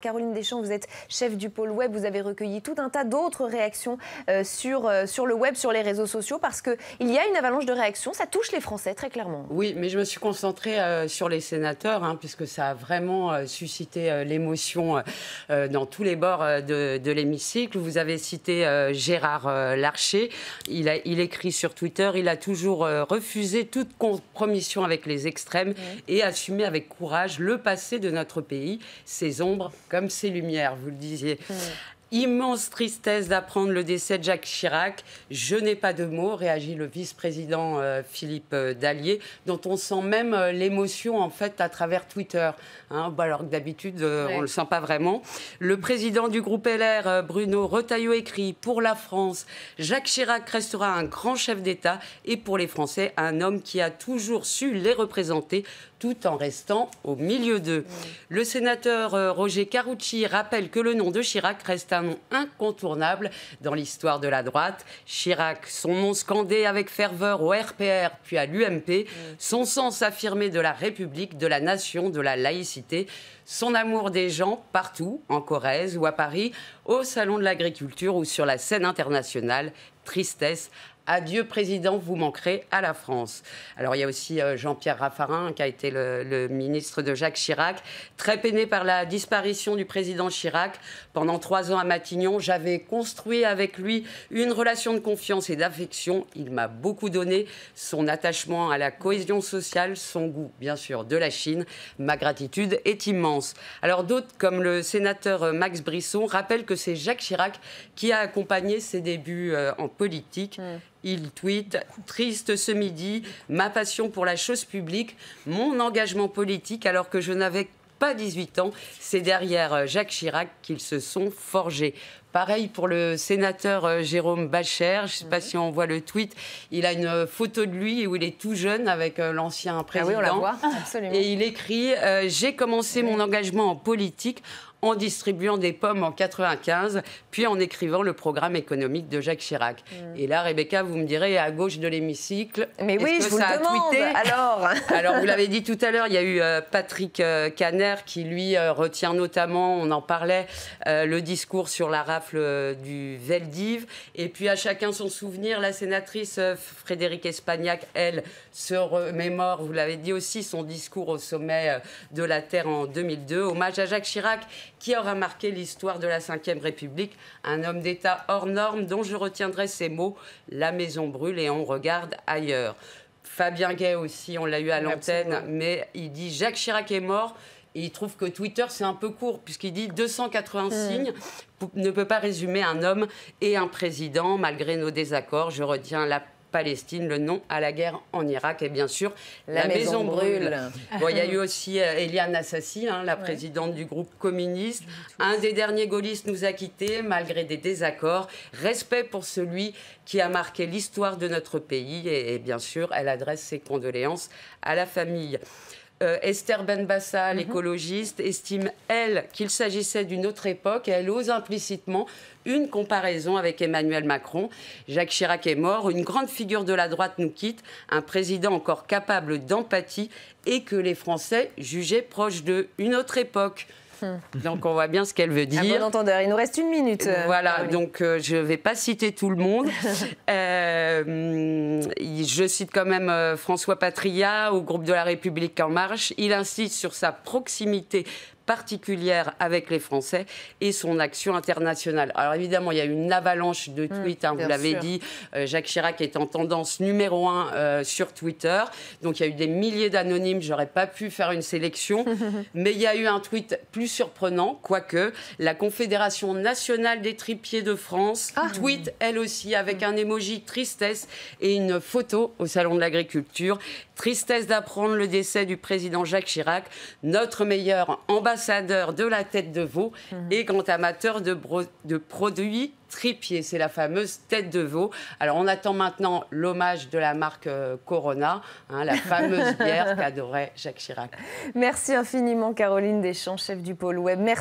Caroline Deschamps, vous êtes chef du pôle web, vous avez recueilli tout un tas d'autres réactions sur le web, sur les réseaux sociaux, parce qu'il y a une avalanche de réactions, ça touche les Français très clairement. Oui, mais je me suis concentrée sur les sénateurs, puisque ça a vraiment suscité l'émotion dans tous les bords de l'hémicycle. Vous avez cité Gérard Larcher, il écrit sur Twitter, il a toujours refusé toute compromission avec les extrêmes et assumé avec courage le passé de notre pays, ses ombres comme ses lumières, vous le disiez. Immense tristesse d'apprendre le décès de Jacques Chirac. Je n'ai pas de mots, réagit le vice-président Philippe Dallier, dont on sent même l'émotion en fait à travers Twitter. Alors que d'habitude, on ne le sent pas vraiment. Le président du groupe LR, Bruno Retailleau, écrit « Pour la France, Jacques Chirac restera un grand chef d'État et pour les Français, un homme qui a toujours su les représenter tout en restant au milieu d'eux. » Le sénateur Roger Karoutchi rappelle que le nom de Chirac reste un nom incontournable dans l'histoire de la droite. Chirac, son nom scandé avec ferveur au RPR puis à l'UMP, son sens affirmé de la République, de la nation, de la laïcité, son amour des gens partout, en Corrèze ou à Paris, au Salon de l'Agriculture ou sur la scène internationale. Tristesse. Adieu, président, vous manquerez à la France. Alors, il y a aussi Jean-Pierre Raffarin, qui a été le ministre de Jacques Chirac, très peiné par la disparition du président Chirac. Pendant 3 ans à Matignon, j'avais construit avec lui une relation de confiance et d'affection. Il m'a beaucoup donné, son attachement à la cohésion sociale, son goût, bien sûr, de la Chine. Ma gratitude est immense. Alors, d'autres, comme le sénateur Max Brisson, rappellent que c'est Jacques Chirac qui a accompagné ses débuts en politique. Il tweet « Triste ce midi, ma passion pour la chose publique, mon engagement politique alors que je n'avais pas 18 ans, c'est derrière Jacques Chirac qu'ils se sont forgés. » Pareil pour le sénateur Jérôme Bascher, je ne sais pas si on voit le tweet, il a une photo de lui où il est tout jeune avec l'ancien président. Ah oui, on la voit, absolument. Et il écrit « J'ai commencé mon engagement en politique en distribuant des pommes en 95, puis en écrivant le programme économique de Jacques Chirac. » Et là, Rebecca, vous me direz, à gauche de l'hémicycle, mais oui, je vous le demande, alors, vous l'avez dit tout à l'heure, il y a eu Patrick Kanner qui, lui, retient notamment, on en parlait, le discours sur la rafle du Veldiv. Et puis, à chacun son souvenir, la sénatrice Frédérique Espagnac, elle, se remémore, vous l'avez dit aussi, son discours au sommet de la Terre en 2002. Hommage à Jacques Chirac, qui aura marqué l'histoire de la Ve République, un homme d'État hors norme dont je retiendrai ces mots « La maison brûle et on regarde ailleurs ». Fabien Gay aussi, on l'a eu à l'antenne, mais il dit « Jacques Chirac est mort ». Et il trouve que Twitter, c'est un peu court, puisqu'il dit 280 signes ne peut pas résumer un homme et un président, malgré nos désaccords. Je retiens la Palestine, le non à la guerre en Irak et bien sûr la maison brûle. Bon, il y a eu aussi Éliane Assassi, la présidente du groupe communiste. Un des derniers gaullistes nous a quittés malgré des désaccords. Respect pour celui qui a marqué l'histoire de notre pays et bien sûr elle adresse ses condoléances à la famille. Esther Benbassa, l'écologiste, estime, elle, qu'il s'agissait d'une autre époque et elle ose implicitement une comparaison avec Emmanuel Macron. Jacques Chirac est mort, une grande figure de la droite nous quitte, un président encore capable d'empathie et que les Français jugeaient proche d'une autre époque. Donc on voit bien ce qu'elle veut dire. À bon entendeur, il nous reste 1 minute. Voilà, donc je ne vais pas citer tout le monde. Je cite quand même François Patriat au groupe de la République En Marche. Il insiste sur sa proximité particulière avec les Français et son action internationale. Alors évidemment, il y a eu une avalanche de tweets, vous l'avez dit. Jacques Chirac est en tendance numéro 1 sur Twitter. Donc il y a eu des milliers d'anonymes, j'aurais pas pu faire une sélection. Mais il y a eu un tweet plus surprenant, quoique la Confédération nationale des tripiers de France tweet elle aussi avec un emoji tristesse et une photo au Salon de l'Agriculture. Tristesse d'apprendre le décès du président Jacques Chirac, notre meilleur ambassadeur de la tête de veau et grand amateur de produits tripiers. C'est la fameuse tête de veau. Alors, on attend maintenant l'hommage de la marque Corona, la fameuse bière qu'adorait Jacques Chirac. Merci infiniment, Caroline Deschamps, chef du pôle web. Merci.